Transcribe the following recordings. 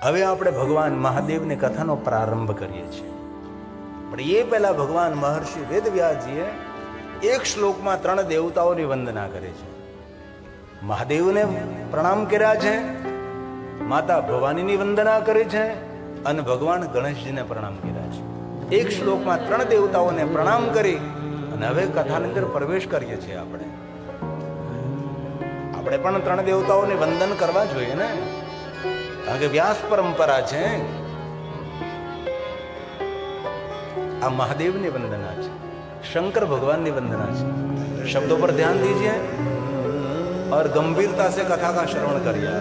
હવે આપણે ભગવાન મહાદેવની કથાનો પ્રારંભ કરીએ છીએ, પણ એ પહેલા ભગવાન મહર્ષિ વેદવ્યાસજીએ એક શ્લોકમાં 3 દેવતાઓની વંદના કરી છે. મહાદેવને પ્રણામ કર્યા છે, માતા ભવાનીની વંદના કરી છે અને ભગવાન ગણેશજીને પ્રણામ કર્યા છે. એક શ્લોકમાં 3 દેવતાઓને પ્રણામ કરી અને હવે કથાની અંદર પ્રવેશ કરીએ છીએ. આપણે પણ 3 દેવતાઓને વંદન કરવા જોઈએ ને, કારણ કે વ્યાસ પરંપરા છે. આ મહાદેવની વંદના છે, शंकर भगवान की वंदना है. शब्दों पर ध्यान दीजिए और गंभीरता से कथा का श्रवण करिए.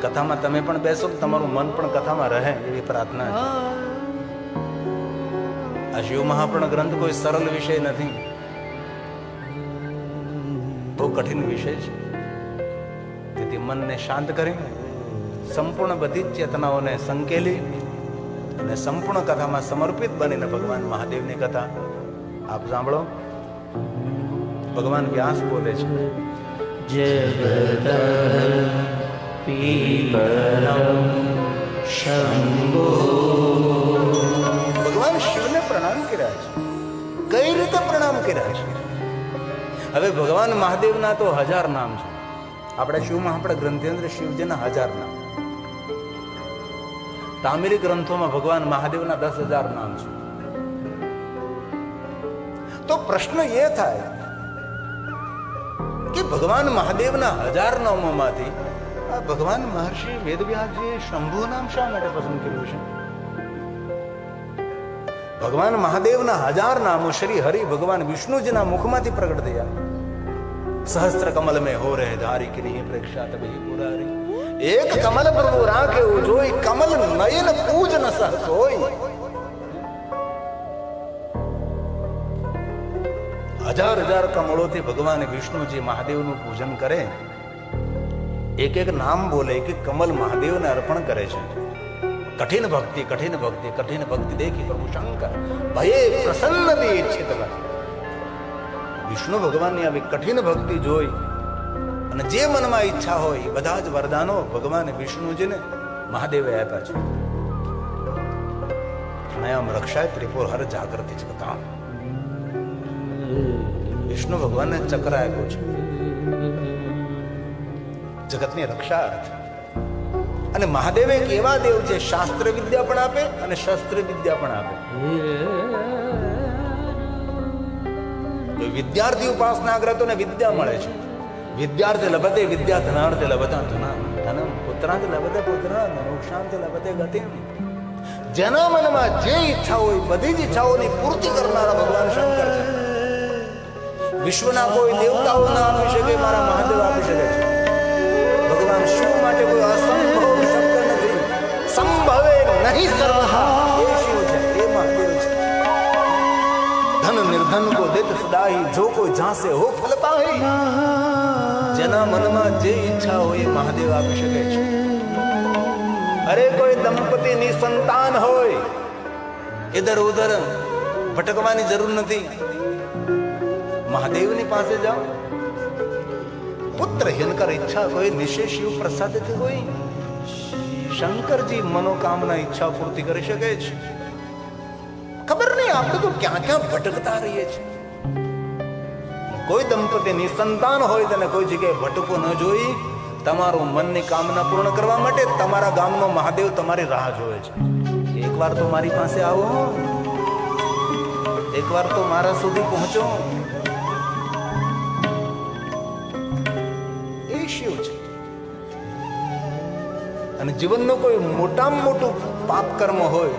कथा में तमे पण बेसो, तमारू मन पण कथा में रहे एवी प्रार्थना है. आ शिव महापुराण ग्रंथ कोई सरल विषय नहीं, बहुत कठिन विषय है. તેથી મનને શાંત કરી સંપૂર્ણ બધી ચેતનાઓને સંકેલી અને સંપૂર્ણ કથામાં સમર્પિત બનીને ભગવાન મહાદેવની કથા આપ સાંભળો. ભગવાન વ્યાસ બોલે છે, ભગવાન શિવને પ્રણામ કર્યા છે. કઈ રીતે પ્રણામ કર્યા છે? હવે ભગવાન મહાદેવના તો 1000 નામ છે. આપણે શિવમાં આપણે ગ્રંથની અંદર શિવજીના 1000 નામ. તામિલ ગ્રંથોમાં ભગવાન મહાદેવના 10,000 નામ છે. તો પ્રશ્ન એ થાય કે ભગવાન મહાદેવના 1000 નામોમાંથી ભગવાન મહર્ષિ વેદવ્યાસજીએ શંભુ નામ શા માટે પસંદ કર્યું છે? ભગવાન મહાદેવના 1000 નામો શ્રી હરિ ભગવાન વિષ્ણુજીના મુખમાંથી પ્રગટ થયા. सहस्त्र कमल में हो रहे धारी की नहीं प्रेक्षा तभी पुरारी. एक कमल प्रभु राखे जोई कमल नयन पूज न सोई. 1000 कमलों थी भगवान विष्णुजी महादेव નું પૂજન કરે. એક એક નામ બોલે, એક કમલ મહાદેવને અર્પણ કરે છે. કઠિન ભક્તિ કઠિન ભક્તિ કઠિન ભક્તિ દેખી પ્રભુ શંકર ભયે પ્રસન્ન દી ઈચ્છિત. વિષ્ણુ ભગવાનની આવી કઠિન ભક્તિ જોઈ અને જે મનમાં ઈચ્છા હોય બધા જ વરદાનો ભગવાન વિષ્ણુજીને મહાદેવે આપ્યા છે. પ્રાણાયામ રક્ષાય ત્રિપુર હર જાગૃતિ જગતા. વિષ્ણુ ભગવાનને ચક્ર આપ્યો છે જગતની રક્ષા અર્થ. અને મહાદેવ એક એવા દેવ છે, શાસ્ત્ર વિદ્યા પણ આપે અને શસ્ત્ર વિદ્યા પણ આપે. વિદ્યાર્થી ઉપાસના કરે તો વિદ્યા મળે છે. વિદ્યાર્થી લભતે વિદ્યા, ધનાર્થે લભતા ધનમ, પુત્રાંત લભતે પુત્ર, મોક્ષાંત લભતે ગતિ. જેના મનમાં જે ઈચ્છા હોય બધી જ ઈચ્છાઓની પૂર્તિ કરનારા ભગવાન શંકર છે. વિશ્વના કોઈ દેવતાઓ ના આપી શકે, મારા મહાદેવ આપી શકે છે. ભગવાન શિવ માટે કોઈ અસંભવ શબ્દ નથી. સંભવે નહીં સર્વથા, એ શિવ છે, એ મહાદેવ છે. ધન નિર્ધન કો દેત સદાઈ, જો કોઈ જાસે હો ફલ પાહી. જેના મનમાં જે ઈચ્છા હોય એ મહાદેવ આપી શકે છે. અરે કોઈ દંપતી ની સંતાન હોય, ઇધર ઉધર ભટકવાની જરૂર નથી. મહાદેવની પાસે જાઓ. પુત્ર હિનકર ઈચ્છા કોઈ નિશ્ચય શિવ પ્રસાદથી હોય. શંકરજી મનોકામના ઈચ્છા પૂર્તિ કરી શકે છે. ખબર નહીં આપણે તો ક્યાં ક્યાં ભટકતા રહીએ છીએ. કોઈ દંપતીની સંતાન હોય તેને કોઈ જગ્યાએ ભટકો ન જોઈ. તમારું મનની કામના પૂર્ણ કરવા માટે તમારા ગામનો મહાદેવ તમારી રાહ જોવે છે. એકવાર તો મારી પાસે આવો, એકવાર તો મારા સુધી પહોંચો. એ શિવ છે. અને જીવનનું કોઈ મોટામાં મોટું પાપ કર્મ હોય,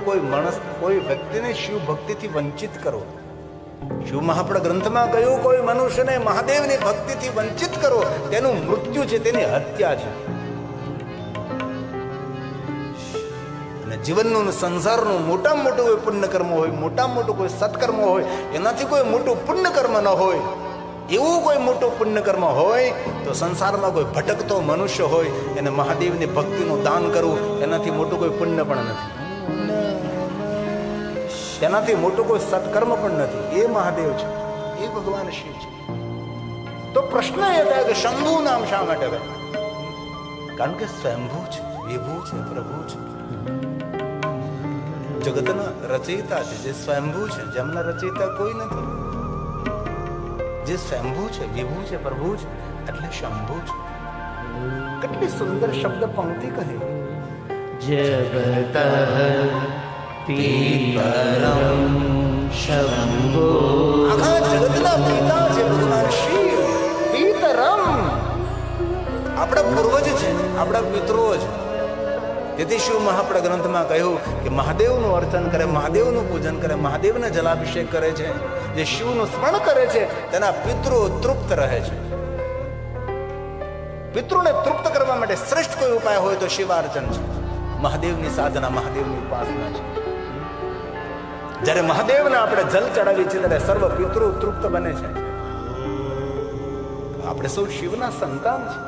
કોઈ માણસ કોઈ વ્યક્તિને શિવ ભક્તિથી વંચિત કરો. શિવ મહાપુરાણ ગ્રંથમાં કહ્યું, કોઈ મનુષ્યને મહાદેવની ભક્તિથી વંચિત કરો, તેનું મૃત્યુ છે, તેની હત્યા છે. અને જીવનનું સંસારનું મોટામાં મોટું કોઈ પુણ્ય કર્મ હોય, મોટામાં મોટું કોઈ સત્કર્મ હોય, એનાથી કોઈ મોટું પુણ્ય કર્મ ન હોય. એવું કોઈ મોટું પુણ્ય કર્મ હોય તો સંસારમાં કોઈ ભટકતો મનુષ્ય હોય એને મહાદેવની ભક્તિનું દાન કરવું, એનાથી મોટું કોઈ પુણ્ય પણ નથી. તેનાથી મોટું કોઈ સત્કર્મ પણ નથી. એ મહાદેવ છે, એ ભગવાન શિવ છે. તો પ્રશ્ન એ થાય કે શંભુ નામ શા માટે? કારણ કે સ્વયંભૂ છે, વિભૂ છે, પ્રભુ છે, જગતના રચયિતા છે. જે સ્વયંભૂ છે, જેમના રચયિતા કોઈ નથી, જે સ્વયંભૂ છે, વિભૂ છે, પ્રભુ છે, એટલે શંભુ છે. કેટલી સુંદર શબ્દ પંક્તિ કહે. જગત પીતરમ શંભો. આખા જગતના પિતા છે ભગવાન શિવ. પીતરમ આપણા પૂર્વજ છે, આપણા પિતૃઓ છે. તેથી શિવ મહાપડ ગ્રંથમાં કહ્યું કે મહાદેવનું અર્ચન કરે, મહાદેવનું પૂજન કરે, મહાદેવને જલાભિષેક કરે છે. જે શિવનું સ્મરણ કરે છે તેના પિતૃઓ તૃપ્ત રહે છે. પિતૃને તૃપ્ત કરવા માટે શ્રેષ્ઠ કોઈ ઉપાય હોય તો શિવાર્ચન છે. મહાદેવની સાધના, મહાદેવની ઉપાસના છે. જ્યારે મહાદેવને આપણે જલ ચડાવીએ છીએ ત્યારે સર્વ પિતૃ તૃપ્ત બને છે. આપણે સૌ શિવના સંતાન છે.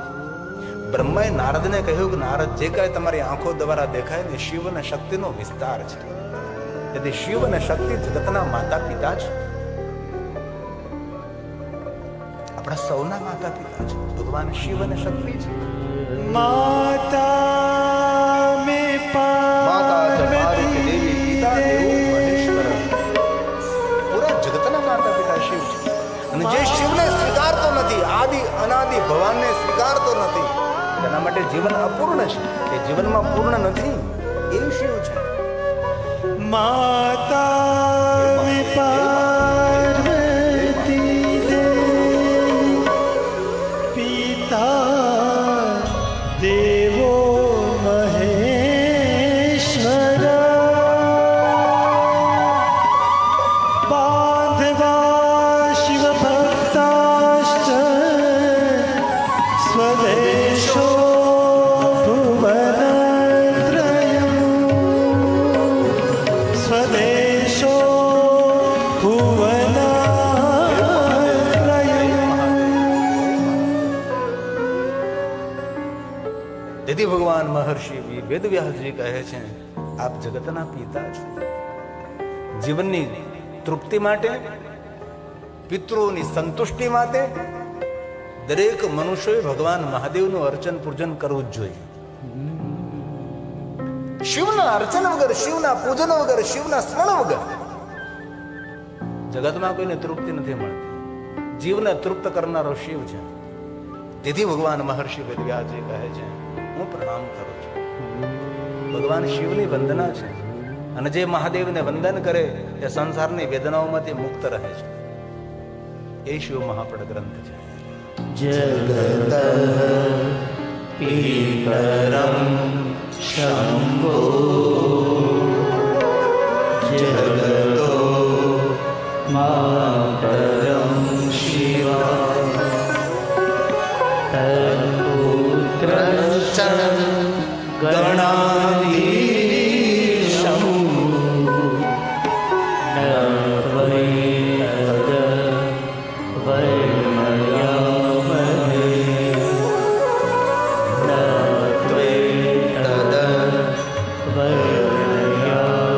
બ્રહ્માએ નારદને કહ્યું કે નારદ, જે કાંઈ તમારી આંખો દ્વારા દેખાય ને શિવ અને શક્તિનો વિસ્તાર છે. તેથી શિવ અને શક્તિ જગતના માતા પિતા છે. આપણા સૌના માતા પિતા છે. ભગવાન શિવ અને શક્તિ છે. માતા મે પાર્વતી દેવી પિતા દેવો મહેશ્વર. પૂરા જગતના માતા પિતા શિવ છે. અને જે શિવને સ્વીકારતો નથી, આદિ અનાદિ ભગવાનને સ્વીકારતો નથી, તેના માટે જીવન અપૂર્ણ છે. એ જીવનમાં પૂર્ણ નથી. એ શિવ છે. માતા મે પાર્વતી દેવી પિતા દેવો મહેશ્વર. બાંધવા શિવ ભક્તાશ્ચ સ્વદેશો ભુવનત્રયં. સ્વદેશો તેથી ભગવાન મહર્ષિ વેદવ્યાસજી કહે છે, આપ જગતના પિતા છો. જીવનની તૃપ્તિ માટે, પિતૃઓની સંતુષ્ટિ માટે દરેક મનુષ્યોએ ભગવાન મહાદેવનું અર્ચન પૂજન કરવું જ જોઈએ. શિવના અર્ચન વગર, શિવના પૂજન વગર, શિવના સ્મરણ વગર જગતમાં કોઈને તૃપ્તિ નથી મળતી. જીવને તૃપ્ત કરનારો શિવ છે. તેથી ભગવાન મહર્ષિ વેદવ્યાસજી કહે છે, હું પ્રણામ કરું છું. ભગવાન શિવની વંદના છે. અને જે મહાદેવને વંદન કરે તે સંસારની વેદનાઓમાંથી મુક્ત રહે છે. એ શિવ મહાપડ ગ્રંથ છે. જગત પીતરમ શંભો. જગતો માતરમ શિવા. તત્પુત્રશ્ચ ગણાધીશં. ન વૈ તદ વૈમયામહે. ન ત્વે તદ વૈમયામહે.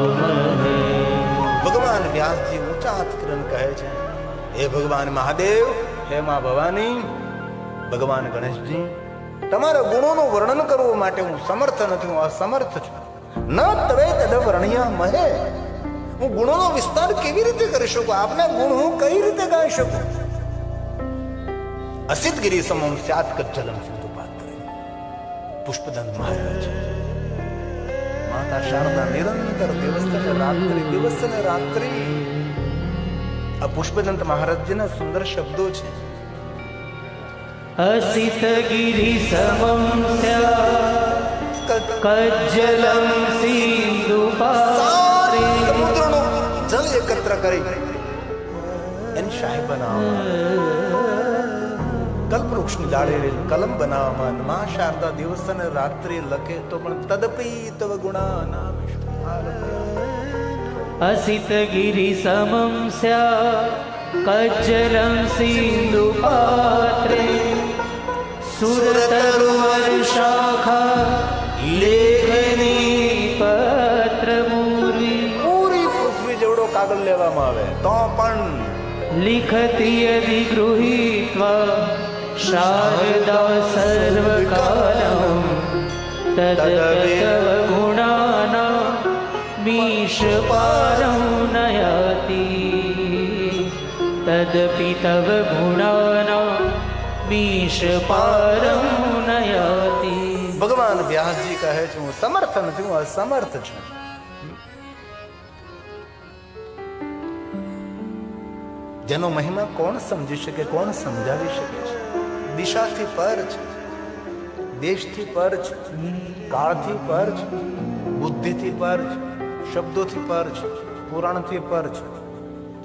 ભગવાન વ્યાસજી ઊંચા હાથ કરીને કહે છે, હે ભગવાન મહાદેવ, હે મા ભવાની, ભગવાન ગણેશજી, તમારા ગુણોનું વર્ણન કરવું માટે હું સમર્થ નથી, હું અસમર્થ છું. ન તવે તદ વર્ણ્યામહે. હું ગુણોનો વિસ્તાર કેવી રીતે કરી શકું? આપના ગુણ હું કઈ રીતે ગાઈ શકું? અસિત ગિરી સમમ સ્યાત કજ્જલમ સિંધુ પાત્રે. પુષ્પદંત મહારાજ, માતા શારદા નિરંતર દિવસ ને રાત્રિ, દિવસ ને રાત્રિ આ પુષ્પદંત મહારાજજીના સુંદર શબ્દો છે. અસિત ગિરિ સમમ કજ્જલમ સિંધુ પાત્રે. સમુદ્રનું જલ એકત્ર કરી એની શાહી બનાવવામાં, કલ્પવૃક્ષની ડાળે કલમ બનાવવામાં મા શારદા દિવસ અને રાત્રિ લખે તો પણ તદપી તવ ગુણાના અસિત ગિરિ સમમ કજ્જલમ સિંધુ પાત્રે. સુરતરુવર શાખા લેખની પત્ર મૂર્વી. પૂરી પૃથ્વી જેવડો કાગળ લેવામાં આવે તો પણ લિખતી અધિગૃહીત્વા શારદા સર્વકાલમ તદપિતવ ગુણાના મીશપારં નયતિ તદપિતવ ગુણાના મીશપારં નયતિ. ભગવાન વ્યાસજી કહે છે હું સમર્થ નથી, હું અસમર્થ છું. જેનો મહિમા કોણ સમજી શકે, કોણ સમજાવી શકે છે? દિશાથી પર છે, દેશથી પર છે, કાળથી પર છે, બુદ્ધિથી પર છે, શબ્દોથી પર છે, પુરાણથી પર છે.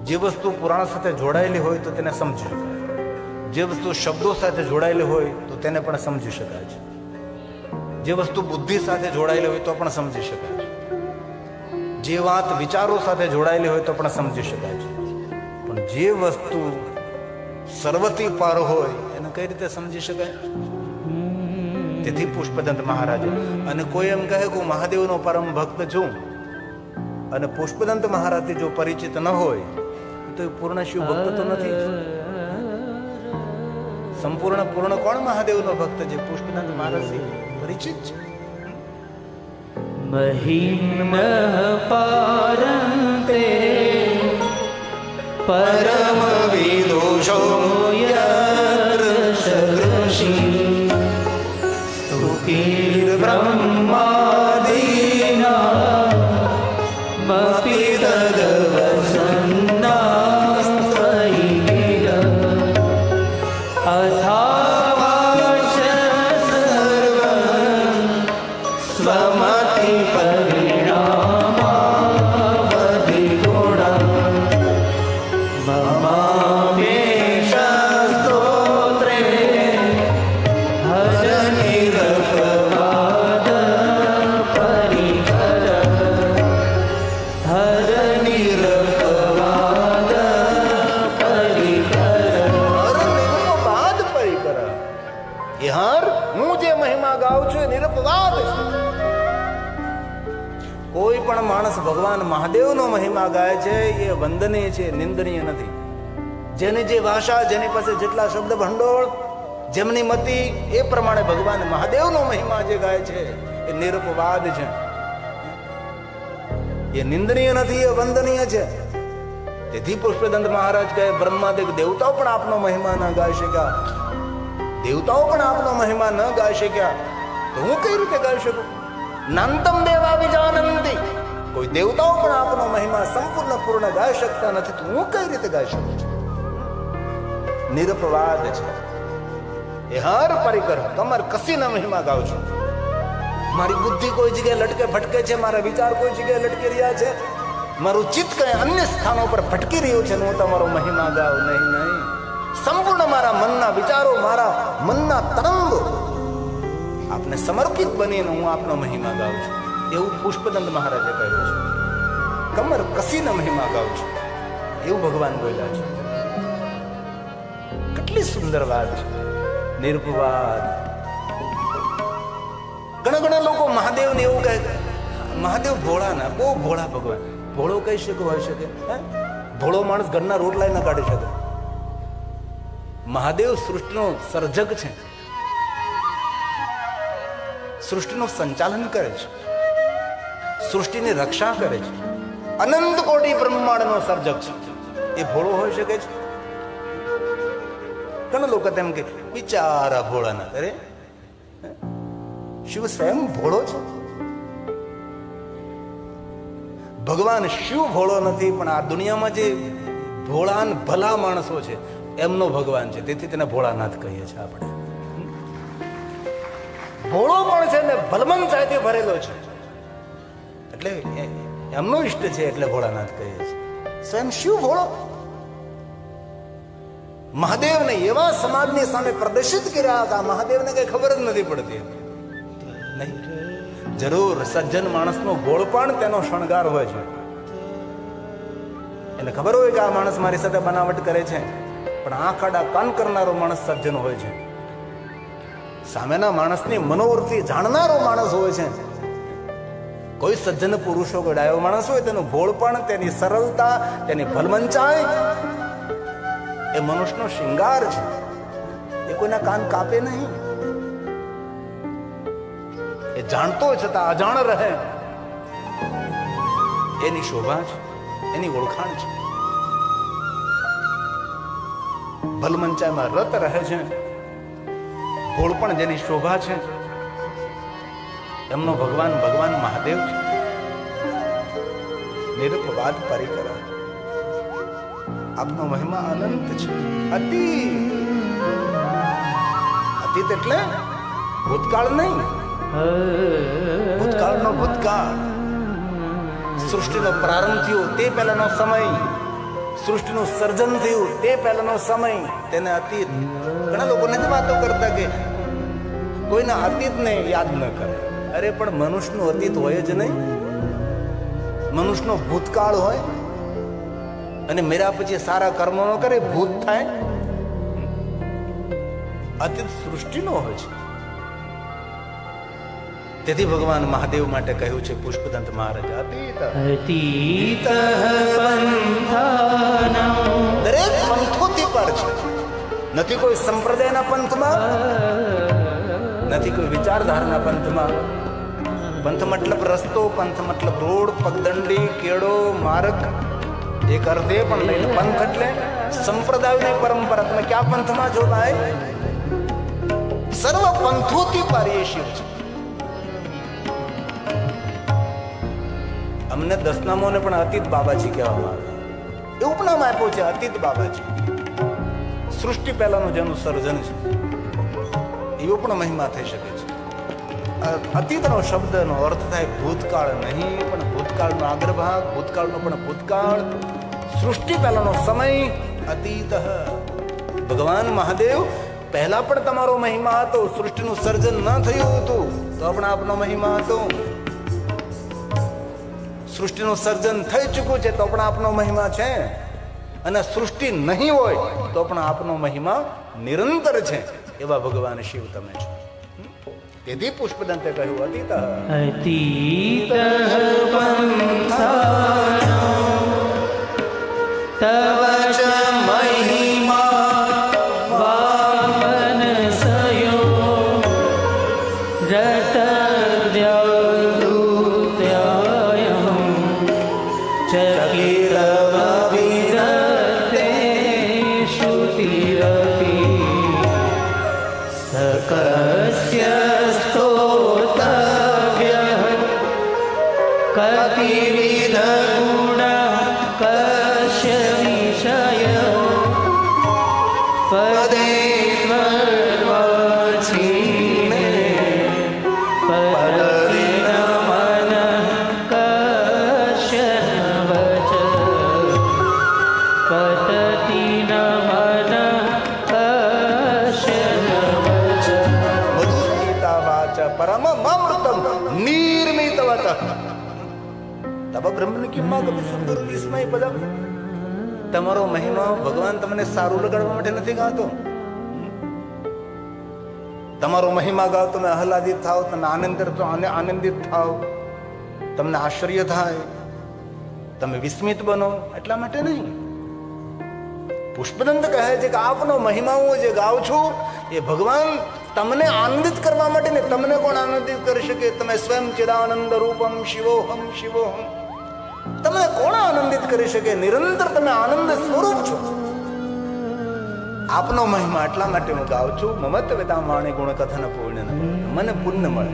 જે વસ્તુ પુરાણ સાથે જોડાયેલી હોય તો તેને સમજી શકાય, જે વસ્તુ શબ્દો સાથે જોડાયેલી હોય તો તેને પણ સમજી શકાય છે, જે વસ્તુ બુદ્ધિ સાથે જોડાયેલી હોય તો પણ સમજી શકાય છે, જે વાત વિચારો સાથે જોડાયેલી હોય તો પણ સમજી શકાય છે. પણ જે વસ્તુ સર્વથી પાર હોય એને કઈ રીતે સમજી શકાય? તેથી પુષ્પદંત મહારાજ, અને કોઈ એમ કહે કે હું મહાદેવનો પરમ ભક્ત છું અને પુષ્પદંત મહારાજથી જો પરિચિત ન હોય તો એ પૂર્ણ શિવ ભક્ત તો નથી. સંપૂર્ણ પૂર્ણ કોણ મહાદેવનો ભક્ત છે? પુષ્પદંત મહારાજથી પરિચિત છે. મહિમ્ન પારંતે પરમ વિદુષો યત્ર સદૃશી સ્તુતિર બ્રહ્માદિના મપિ તદવસન્નાસ્ત્વયિ ગિર અથાવાચ સર્વં સ્વમતિ પરિણામાવધિ ગુણં મમામેષ સ્તોત્રે હરનિરપવાદ પરિકર હરનિરપવાદ પરિકર. યાર હું જે મહિમા ગાઉં છું એ નિરપવાદ છે. કોઈ પણ માણસ ભગવાન મહાદેવનો મહિમા ગાય છે એ વંદનીય છે, નિંદનીય નથી. જેની જે ભાષા, જેની પાસે જેટલા શબ્દ ભંડોળ, જેમની મતિ, એ પ્રમાણે ભગવાન મહાદેવનો મહિમા જે ગાય છે એ નિરપવાદ છે. એ નિંદનીય નથી, એ વંદનીય છે. તેથી પુષ્પદંત મહારાજ કહે બ્રહ્માદિક દેવતાઓ પણ આપનો મહિમા ન ગાઈ શક્યા, દેવતાઓ પણ આપનો મહિમા ન ગાઈ શક્યા તો હું કઈ રીતે ગાઈ શકું? નાંતમ દેવા વિજાનંતી. કોઈ દેવતાઓ પણ આપનો મહિમા સંપૂર્ણ પૂર્ણ ગાઈ શકતા નથી તો હું કઈ રીતે ગાઈ શકું? નિરપવાદ છે. એ હર પરિકર કમર કસીને મહિમા ગાઉં છું. મારી બુદ્ધિ કોઈ જગ્યાએ લટકે ભટકે છે, મારા વિચાર કોઈ જગ્યાએ લટકી રહ્યા છે, મારું ચિત્ત કઈ અન્ય સ્થાનો પર ભટકી રહ્યું છે, હું તમારો મહિમા ગાઉં નહીં. નહીં, સંપૂર્ણ મારા મનના વિચારો, મારા મનના તરંગો આપને સમર્પિત બનીને હું આપનો મહિમા ગાઉં છું. એવું પુષ્પદંત મહારાજે કહ્યું છે. કમર કસીને મહિમા ગાઉં છું એવું ભગવાન બોલ્યા છે. કેટલી સુંદર વાત છે. નિરપવાદ. ઘણા લોકો મહાદેવને એવું કહે મહાદેવ ભોળા ના, બહુ ભોળા ભગવાન. ભોળો કઈ શકે હોય શકે? ભોળો માણસ ઘરના રોટલા ન કાઢી શકે. મહાદેવ સૃષ્ટિનો સર્જક છે, સૃષ્ટિનું સંચાલન કરે છે, સૃષ્ટિની રક્ષા કરે છે, અનંત કોટી બ્રહ્માંડનો સર્જક છે. એ ભોળો હોઈ શકે છે? ઘણા લોકો તેમ કે બિચારા ભોળા ના. અરે શિવ સ્વયં ભોળો છે. ભગવાન શિવ ભોળો નથી, પણ આ દુનિયામાં જે ભોળાન ભલા માણસો છે એમનો ભગવાન છે. તેથી તેને ભોળાનાથ કહીએ છીએ આપણે. ભોળો પણ છે ને ભલમનતાથી ભરેલો છે એટલે એમનો ઈષ્ટ છે એટલે ભોળાનાથ કહીએ છીએ. સ્વયં શિવ ભોળો. મહાદેવને એવા સમાજની સામે પ્રદર્શિત કર્યા હતા, મહાદેવને કઈ ખબર જ નથી પડતી. નહીં, જરૂર સજ્જન માણસનો ભોળપણ તેનો શણગાર હોય છે. એને ખબર હોય કે આ માણસ મારી સાથે બનાવટ કરે છે, પણ આંખ આડા કાન કરનારો માણસ સજ્જન હોય છે. સામેના માણસની મનોવૃત્તિ જાણનારો માણસ હોય છે. કોઈ સજ્જન પુરુષો ગડાયો માણસ હોય તેનું ભોળપણ, તેની સરળતા, તેની ભલમંચાઈ એ મનુષ્યનો શિંગાર છે. એ કોઈના કાન કાપે નહીં. એ જાણતો છતાં અજાણ રહે, એની શોભા છે, એની ઓળખાણ છે. ભલમંચાઈમાં રત રહે છે, ભોળપણ જેની શોભા છે, એમનો ભગવાન ભગવાન મહાદેવ છે. નિરપવાદ પરિકરા, આપનો મહિમા અનંત છે, અતીત. અતીત એટલે ભૂતકાળ નહીં, ભૂતકાળનો ભૂતકાળ. સૃષ્ટિનો પ્રારંભ થયો તે પહેલાનો સમય, સૃષ્ટિનું સર્જન થયું તે પહેલાનો સમય, તેને અતીત. ઘણા લોકો નથી વાતો કરતા કે કોઈના અતીતને યાદ ન કરે. અરે પણ મનુષ્યનું અતીત હોય જ નહીં, મનુષ્યનો ભૂતકાળ હોય. અને મેરા પછી સારા કર્મો ન કરે ભૂત થાય. અતીત સૃષ્ટિનો હોય છે. તેથી ભગવાન મહાદેવ માટે કહ્યું છે પુષ્પદંત મહારાજ, અતીત અતીત પંથાનો, દરેક પંથોથી પર છે. નથી કોઈ સંપ્રદાયના પંથમાં, નથી કોઈ વિચારધારાના પંથમાં. પંથ મતલબ રસ્તો, પંથ મતલબ રોડ, પગદંડી, કેળો, માર્ગ, એક અર્થે પણ લઈને પંથ એટલે સંપ્રદાયની પરંપરા. તમે ક્યાં પંથમાં જો ભાઈ, સર્વ પંથોથી પર એ શિવ છે. અમને દસનામોને પણ અતીત બાબાજી કહેવામાં આવે, એ ઉપનામ આપ્યો છે અતીત બાબાજી. સૃષ્ટિ પહેલાનું જેનું સર્જન છે એવો પણ મહિમા થઈ શકે છે. અતીતનો શબ્દનો અર્થ થાય ભૂતકાળ નહીં, પણ ભૂતકાળનો અગ્રભાગ, ભૂતકાળનો પણ ભૂતકાળ, સૃષ્ટિ પહેલાનો સમય, અતીત. ભગવાન મહાદેવ પહેલા પણ તમારો મહિમા હતો. સૃષ્ટિનું સર્જન ન થયું હતું તો પણ આપનો મહિમા હતો. સૃષ્ટિનું સર્જન થઈ ચૂક્યું છે તો પણ આપનો મહિમા છે. અને સૃષ્ટિ નહીં હોય તો પણ આપનો મહિમા નિરંતર છે. એવા ભગવાન શિવ તમે છો. તેથી પુષ્પદંતે કહ્યું અતીત અતીત પંથાનો, તવ ચ મહિમા વામન સયો, રટદ્યદુત્યયં ચકિરવ વિરતે શ્રુતિરતિ સકસ્ય કતિવિધ ગુણ કશ્ય વિષય પદે વર્વાચીને પદરિન મન કશ્ય વચ પતતિન મન કશ્ય વચ મધુસ્મિતા વાચ પરમમૃતમ નિર્મિતવત તબ બ્રહ્મન કિમ્મા કભી સુંદર વિસ્મય પદમ. તમારો મહિમા ભગવાન તમને સારું લગાડવા માટે નથી ગાતો. તમારો મહિમા ગાઓ, તમે આહલાદિત થાવ, તમે આનંદિત થાવ, તમને આશ્ચર્ય થાય, તમે વિસ્મિત બનો, એટલા માટે નહીં. પુષ્પદંત કહે છે કે આપનો મહિમા હું જે ગાઉં છું એ ભગવાન તમને આનંદિત કરવા માટે ને. તમને કોણ આનંદિત કરી શકે? તમે સ્વયં ચિદાનંદ રૂપમ શિવોહમ શિવોહમ. તમને કોણ આનંદિત કરી શકે? નિરંતર તમે આનંદ સ્વરૂપ છો. આપનો મહિમા એટલા માટે હું ગાઉં છું. મમત વેતા માણે ગુણ કથન પૂર્ણ, મને પુણ્ય મળે,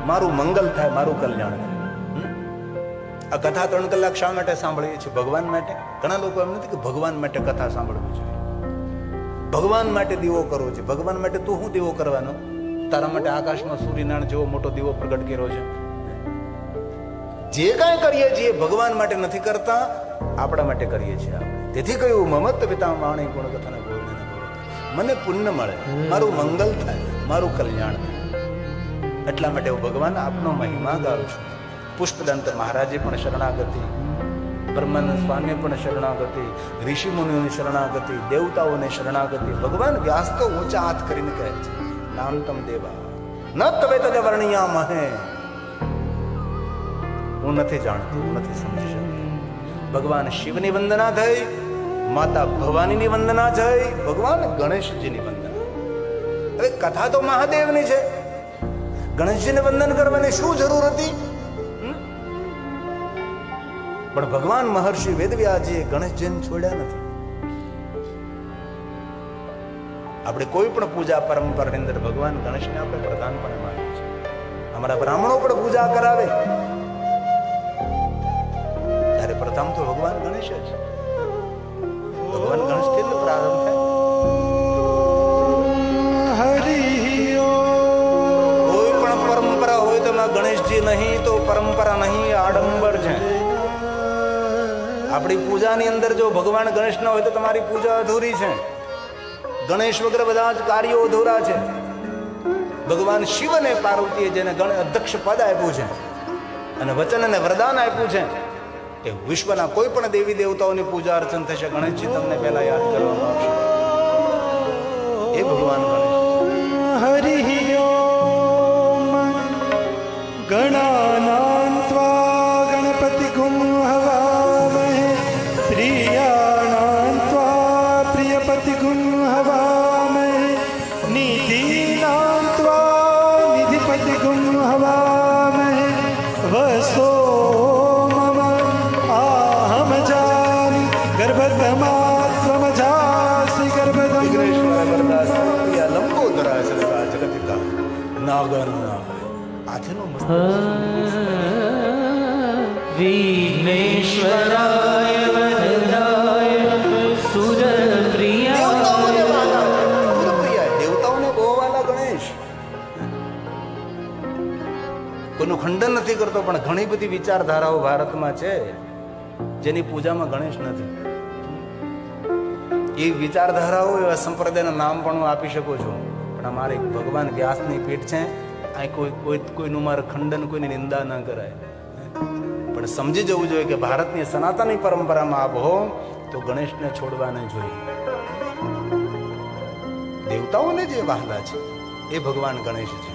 મારું મંગલ થાય, મારું કલ્યાણ થાય. આ કથા 3 કલાક શા માટે સાંભળીએ છીએ? ભગવાન માટે. ઘણા લોકો એમ નથી કે ભગવાન માટે કથા સાંભળવી જોઈએ, ભગવાન માટે દીવો કરવો છે. ભગવાન માટે તું શું દીવો કરવાનો? તારા માટે આકાશમાં સૂર્યનારાયણ જેવો મોટો દીવો પ્રગટ કર્યો છે. જે કાંઈ કરીએ છીએ ભગવાન માટે નથી કરતા, આપણા માટે કરીએ છીએ. તેથી કહ્યું મમત પિતા માણી ગુણ કથન બોલને, મને પુણ્ય મળે, મારું મંગલ થાય, મારું કલ્યાણ થાય. એટલા માટે હું ભગવાન આપનો મહિમા ગાઉં છું. પુષ્પદંત મહારાજે પણ શરણાગતિ, બ્રહ્માનંદ સ્વામી પણ શરણાગતિ, ઋષિ મુનિઓની શરણાગતિ, દેવતાઓને શરણાગતિ. ભગવાન વ્યાસ તો ઊંચા હાથ કરીને કહે છે નામ તમ દેવા ન તવે તદે વર્ણિયામહે. હું નથી જાણતો, હું નથી સમજી શકતો. ભગવાન શિવની વંદના થઈ, માતા ભવાનીની વંદના થઈ, ભગવાન ગણેશજીની વંદના. હવે કથા તો મહાદેવની છે, ગણેશજીને વંદન કરવાની શું જરૂર હતી? પણ ભગવાન મહર્ષિ વેદવ્યાસજીએ ગણેશજીને છોડ્યા નથી. આપણે કોઈ પણ પૂજા પરંપરાની અંદર ભગવાન ગણેશને આપણે પ્રધાનપણે માનીએ છીએ. અમારા બ્રાહ્મણો પણ પૂજા કરાવે ત્યારે પ્રથમ તો ભગવાન ગણેશ જ. ભગવાન ગણેશથી જ પ્રારંભ થાય. કોઈ પણ પરંપરા હોય તો એમાં ગણેશજી નહીં તો પરંપરા નહીં, આડંબર છે. આપણી પૂજાની અંદર જો ભગવાન ગણેશ ન હોય તો તમારી પૂજા અધૂરી છે. ગણેશ વગર બધા જ કાર્યો અધૂરા છે. ભગવાન શિવ અને પાર્વતીએ જેને અધ્યક્ષ પદ આપ્યું છે અને વચન અને વરદાન આપ્યું છે એ વિશ્વના કોઈ પણ દેવી દેવતાઓની પૂજા અર્ચન થશે, ગણેશજી તમને પહેલા યાદ કરવામાં આવશે. એ ભગવાન ગણેશ. હરિ ઓમ ગણાનાં ત્વા ગણપતિગું હવામહે પ્રિયાણાં ત્વા પ્રિયપતિગું હવામહે નિધિનાં ત્વા નિધિપતિગું હવામહે વસો મમ આહમ જાની ગર્ભધમા ત્વમજાસી ગર્ભધમ વિઘ્નેશ્વરાય વરદાય સુરપ્રિયાય. દેવતાઓને બહુ વાલા ગણેશ. કોઈનું ખંડન નથી કરતો, પણ ઘણી બધી વિચારધારાઓ ભારતમાં છે જેની પૂજામાં ગણેશ નથી. એ વિચારધારાઓ એવા સંપ્રદાયના નામ પણ હું આપી શકું છું, પણ અમારે ભગવાન વ્યાસની પીઠ છે. આ કોઈનું મારે ખંડન, કોઈની નિંદા ન કરાય. પણ સમજી જવું જોઈએ કે ભારતની સનાતની પરંપરામાં આપ હો તો ગણેશને છોડવા નહીં જોઈએ. દેવતાઓને જે વહાલા છે એ ભગવાન ગણેશ છે.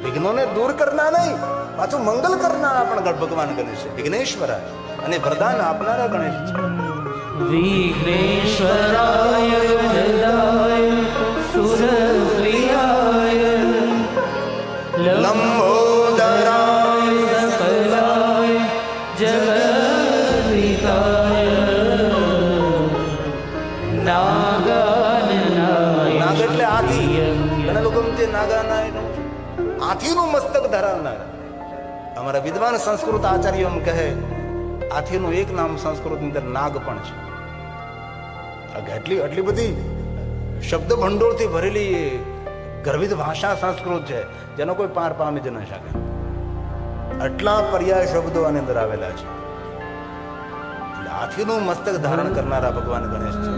વિઘ્નોને દૂર કરનાર નહીં, પાછું મંગલ કરનારા પણ ભગવાન ગણેશ છે. વિઘ્નેશ્વરાય અને વરદાન આપનારા ગણેશ છે. વિઘ્નેશ્વરાય વરદાય સુરપ્રિયાય લંબોદરાય સકલાય જગદિતાય નાગાનનાય. નાગ એટલે હાથી. ઘણા લોકો જે નાગાનાય હાથીનું મસ્તક ધરાવનાર. અમારા વિદ્વાન સંસ્કૃત આચાર્યો એમ કહે હાથીનું એક નામ સંસ્કૃતની અંદર નાગ પણ છે. આટલી બધી શબ્દ ભંડોળથી ભરેલી ગર્વિત ભાષા સંસ્કૃત છે જેનો કોઈ પાર પામી જ ન શકે. આટલા પર્યાય શબ્દો આની અંદર આવેલા છે. એટલે હાથીનું મસ્તક ધારણ કરનારા ભગવાન ગણેશ છે.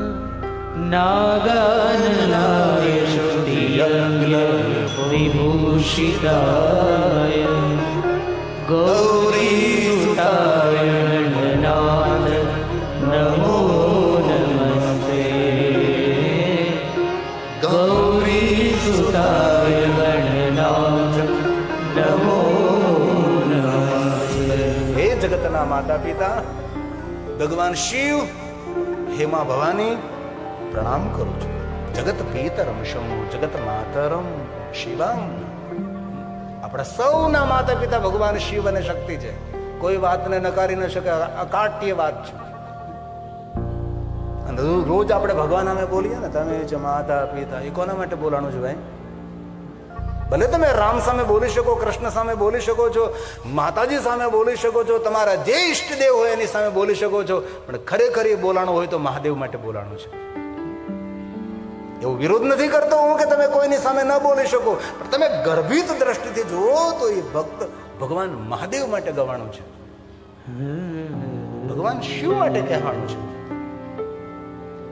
નાગાનનાય શ્રુતિયંગ વિભૂષિતાય ગૌરીસુતાય ગણનાથ નમો નમસ્તે. ગૌરીસુતાય ગણનાથ નમો નમસ્તે. હે જગતના માતા પિતા ભગવાન શિવ, હે માં ભવાની, પ્રણામ કરું છું. જગત પિતરમ શંભુ જગત માતરમ શિવમ. આપણા સૌના માતા પિતા ભગવાન શિવ અને શક્તિ છે. કોઈ વાતને નકારી ન શકે, અકાટ્ય વાત છે. અને રોજ આપણે ભગવાન સામે બોલીએ ને, તમે છે માતા પિતા, એ કોના માટે બોલાણું છે ભાઈ? ભલે તમે રામ સામે બોલી શકો, કૃષ્ણ સામે બોલી શકો છો, માતાજી સામે બોલી શકો છો, તમારા જે ઈષ્ટદેવ હોય એની સામે બોલી શકો છો, પણ ખરેખર એ બોલાણું હોય તો મહાદેવ માટે બોલાણું છે. એવો વિરોધ નથી કરતો હું કે તમે કોઈની સામે ન બોલી શકો, પણ તમે ગર્ભિત દ્રષ્ટિથી જુઓ તો એ ભક્ત ભગવાન મહાદેવ માટે ગવાણું છે, ભગવાન શિવ માટે કહેવાનું છે.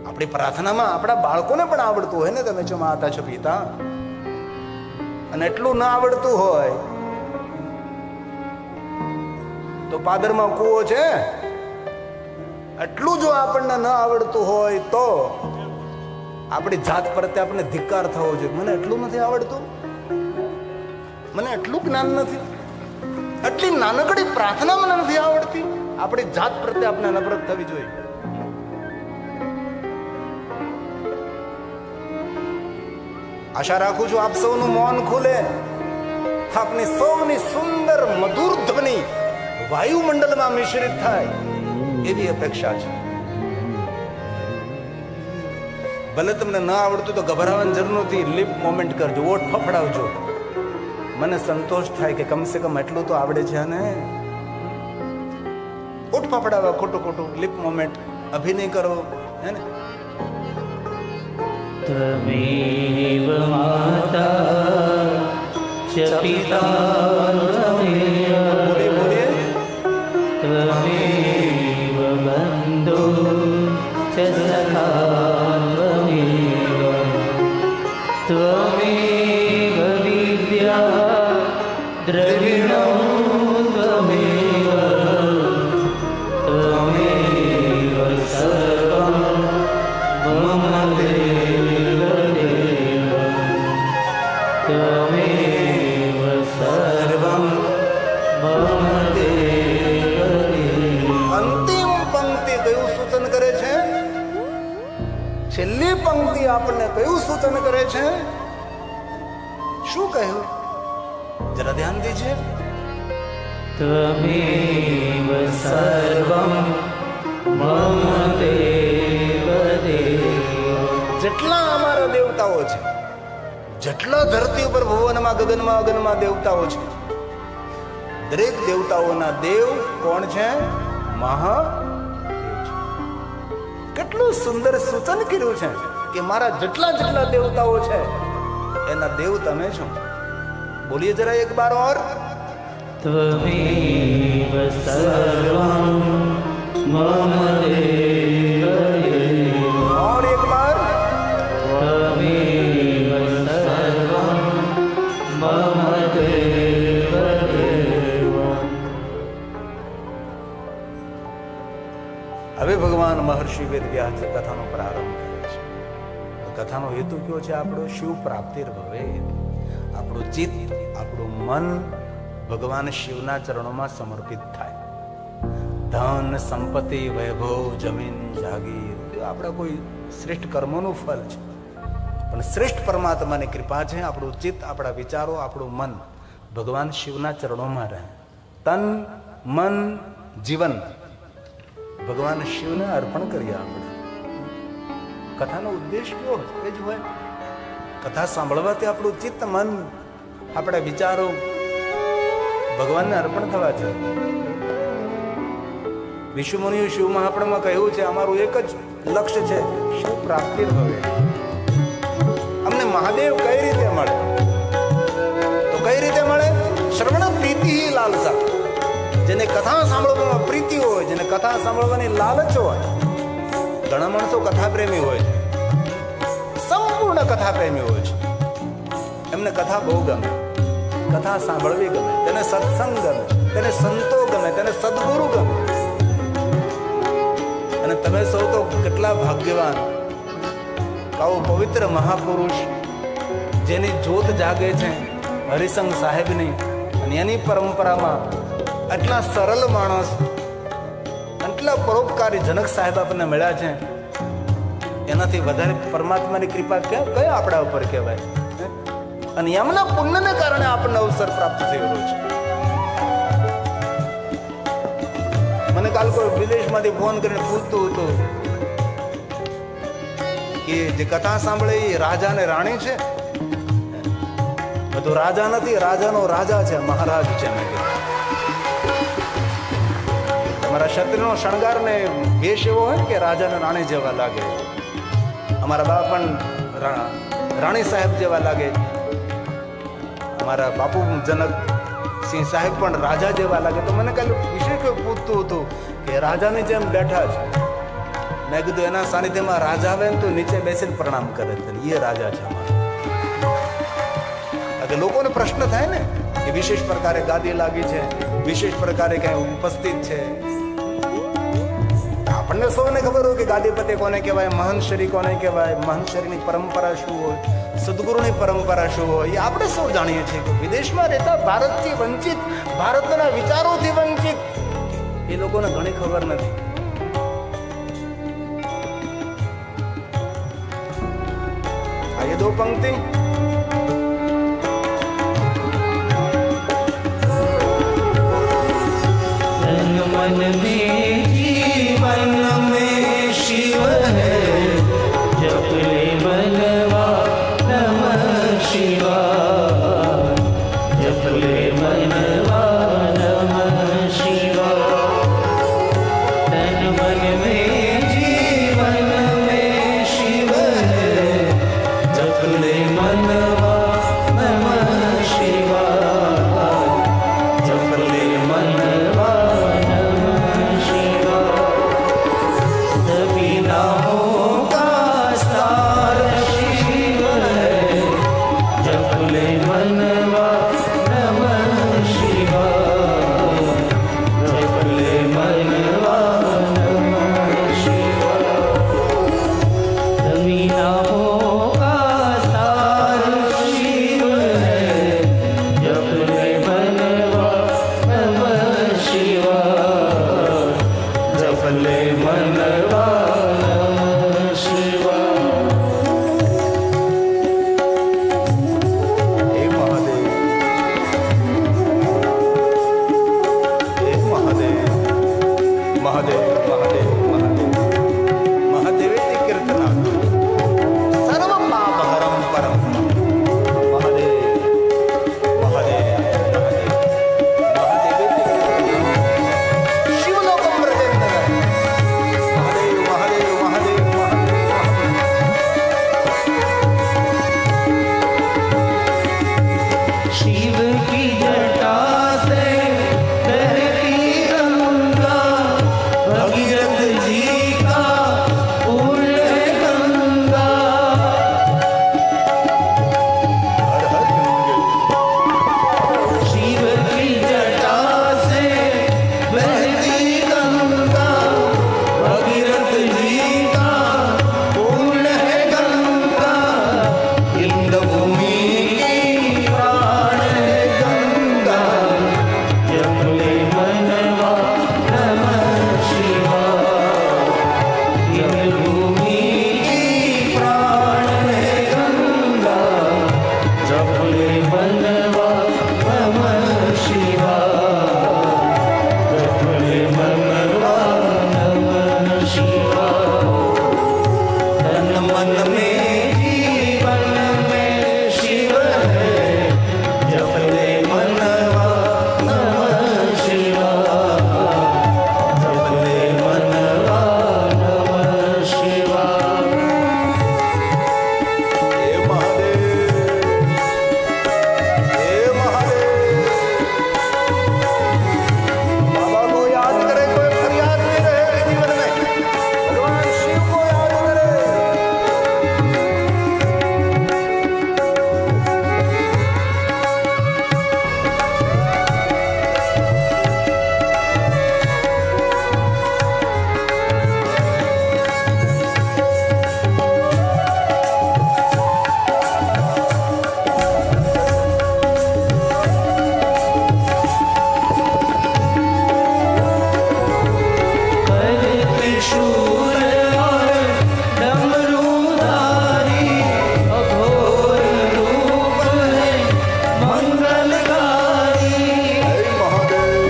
આપણી પ્રાર્થનામાં આપણા બાળકોને પણ આવડતું હોય ને, તમે છો માતા છો પિતા, અને એટલું ના આવડતું હોય તો પાદરમાં કૂવો છે. એટલું જો આપણને ન આવડતું હોય તો આપણી જાત પ્રત્યે આપણને ધિક્કાર થવો જોઈએ. મને એટલું નથી આવડતું, મને એટલું જ્ઞાન નથી, એટલી નાનકડી પ્રાર્થના મને નથી આવડતી. આપણી જાત પ્રત્યે આપણે નફરત થવી જોઈએ. આશા રાખું છું આપ સૌનું મૌન ખુલે. સ્થાપની સૌની સુંદર મધુર ધ્વનિ વાયુમંડળમાં મિશ્રિત થાય એવી અપેક્ષા છે. ભલે તમને ન આવડતું તો ગભરાવાની જરૂર નથી. લિપ મોમેન્ટ કરજો, ઓઠ ફફડાવજો. મને સંતોષ થાય કે કમસે કમ એટલું તો આવડે છે. ને ઓઠ ફફડાવા, ખોટું ખોટું લિપ મોમેન્ટ, અભિનય કરો, હે ને. ત્વમેવ માતા ચ પિતા બોલીએ બોલીએ. ત્વમેવ બંધુ ચ સખા ત્વમેવ વિદ્યા દ્રવિણો ત્વમેવ ત્વમેવ સર્વં મમ દેવ દેવ ત્વમેવ સર્વં મમ દેવ દેવ. અંતિમ પંક્તિ કયું સૂચન કરે છે? છેલ્લી પંક્તિ આપણને કયું સૂચન કરે છે? શું કહ્યું? જરા ધ્યાન દીજીએ. ત્વમેવ સર્વં મમ દેવ દેવ. જેટલા અમારા દેવતાઓ છે, જેટલા ધરતી ઉપર ભુવનમાં ગગનમાં અગનમાં દેવતાઓ છે, દરેક દેવતાઓના દેવ કોણ છે? મહાદેવ છે. કેટલું સુંદર સૂચન કર્યું છે કે મારા જેટલા જેટલા દેવતાઓ છે એના દેવ તમે છો. બોલીએ જરા એક બાર ઓર. ત્વમેવ સર્વં મમ દેવ દેવ. और एक बार. ત્વમેવ સર્વં મમ દેવ દેવ. હવે ભગવાન મહર્ષિ વેદવ્યાસજી કથાનો પ્રારંભ કરે છે. કથાનો હેતુ કયો છે? આપણો શિવ પ્રાપ્તિર ભવે. આપણું ચિત્ત, આપણું મન ભગવાન શિવના ચરણોમાં સમર્પિત થાય. ધન, સંપત્તિ, વૈભવ, જમીન, જાગીર આપણા કોઈ શ્રેષ્ઠ કર્મોનું ફળ છે, પણ શ્રેષ્ઠ પરમાત્માની કૃપા છે. આપણું ચિત્ત, આપણા વિચારો, આપણું મન ભગવાન શિવના ચરણોમાં રહે. તન, મન, જીવન ભગવાન શિવને અર્પણ કરીએ. આપણે કથાનો ઉદ્દેશ કયો એ જ હોય. કથા સાંભળવાથી આપણું ચિત્ત, મન, આપણા વિચારો ભગવાનને અર્પણ થવા છે. ઋષિમુનિઓ શિવ મહાપુરાણમાં કહ્યું છે અમારું એક જ લક્ષ્ય છે, શિવ પ્રાપ્તિ ભવે. અમને મહાદેવ કઈ રીતે મળે? તો કઈ રીતે મળે? શ્રવણ પ્રીતિ લાલસા. જેને કથા સાંભળવામાં પ્રીતિ હોય, જેને કથા સાંભળવાની લાલચ હોય. ઘણા માણસો કથા પ્રેમી હોય છે, સંપૂર્ણ કથા પ્રેમી હોય છે. એમને કથા બહુ ગમે, કથા સાંભળવી ગમે, તેને સત્સંગ ગમે, તેને સંતો ગમે, તેને સદગુરુ ગમે. અને તમે સૌ તો કેટલા ભાગ્યવાન. આવો પવિત્ર મહાપુરુષ જેની જ્યોત જાગે છે હરિસંગ સાહેબની, અને એની પરંપરામાં આટલા સરળ માણસ, આટલા પરોપકારી જનક સાહેબ આપણને મળ્યા છે. એનાથી વધારે પરમાત્માની કૃપા કયા આપણા ઉપર કહેવાય? અને એમના પુણ્યને કારણે આપણને અવસર પ્રાપ્ત થયેલો છે. મને કાલ કોઈ વિદેશમાંથી ફોન કરીને પૂછતું હતું કે જે કથા સાંભળે એ રાજા ને રાણી છે. બધું રાજા નથી, રાજાનો રાજા છે, મહારાજ છે. મેં કીધું અમારા ક્ષત્રિયનો શણગાર ને વેશ એવો હોય કે રાજા ને રાણી જેવા લાગે. અમારા બા પણ રાણી સાહેબ જેવા લાગે. અમારા બાપુ જનક સિંહ સાહેબ પણ રાજા જેવા લાગે. તો મને કાલે વિશેષ કોઈ પૂછતું હતું કે રાજાની જેમ બેઠા છે. મેં કીધું એના સાનિધ્યમાં રાજા આવે ને તો નીચે બેસીને પ્રણામ કરે છે, એ રાજા છે અમારા. લોકોને પ્રશ્ન થાય ને કે વિશેષ પ્રકારે ગાદી લાગી છે, વિશેષ પ્રકારે કઈ ઉપસ્થિત છે. આપણને સૌને ખબર હોય કે ગાદીપતિ કોને કહેવાય, મહંશરી કોને કહેવાય, મહંશરીની પરંપરા શું હોય, સદગુરુની પરંપરા શું હોય, એ આપણે સૌ જાણીએ છીએ. વિદેશમાં રહેતા ભારતથી વંચિત, ભારતના વિચારોથી વંચિત એ લોકોને ઘણી ખબર નથી. આ એ દો પંક્તિ जपले मनवा नमः शिवाय। तन मन में जीवन में शिव है, जपले मनवा नमः शिवाय। जपले मनवा नमः शिवाय। सभी नामों का सार शिव है, जपले मनवा नमः शिवाय। जपले मनवा नमः शिवाय। सभी नामों का सार शिव है, जपले मनवा नमः शिवाय। जपले मनवा नमः शिवाय। हे महादेव, हे महादेव, महादेव, महादेव, महादेव, महादेवेति कीर्तनात् सर्व पापहरं परं महादेव, महादेव, महादेव, महादेवेति कीर्तनात् शिवलोकं व्रजेन्द्र। महादेव, महादेव, महादेव, महादेव, शिव की जटा से बहती गंगा, भगीरथ जी का पुण्य है गंगा। हर हर गंगे। शिव की जटा से बहती गंगा, भगीरथ जी का पुण्य है गंगा। इंद भूमि की प्राण है गंगा, जपले मनवा नमः शिवाय। इंद भूमि की प्राण है गंगा, जपले मनवा नमः शिवाय। जपले मनवा नमः शिवाय। तन मन में जीवन में शिव है, जपले मनवा नमः शिवाय। जपले मनवा नमः शिवाय। हे महादेव, हे महादेव, बाबा को याद करे, कोई फरियाद नहीं रहे जीवन में। भगवान शिव को याद करे। पर त्रिशूल और डमरूधारी, अघोर रूप है मंगलकारी। हे महादेव,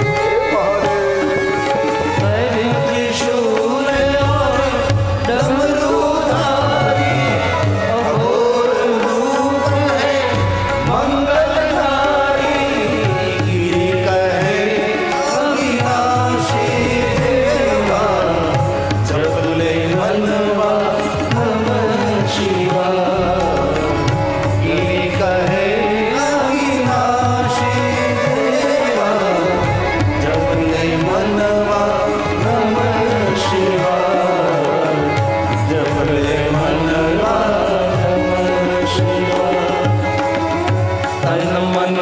हे महादेव, पर त्रिशूल और डमरूधारी, अघोर रूप है मंगलकारी। गिरि कहे अविनाशी देवा, जपले मनवा नमः शिवाय। गिरि कहे अविनाशी देवा, जपले मनवा नमः शिवाय। जपले मनवा नमः शिवाय। तन मन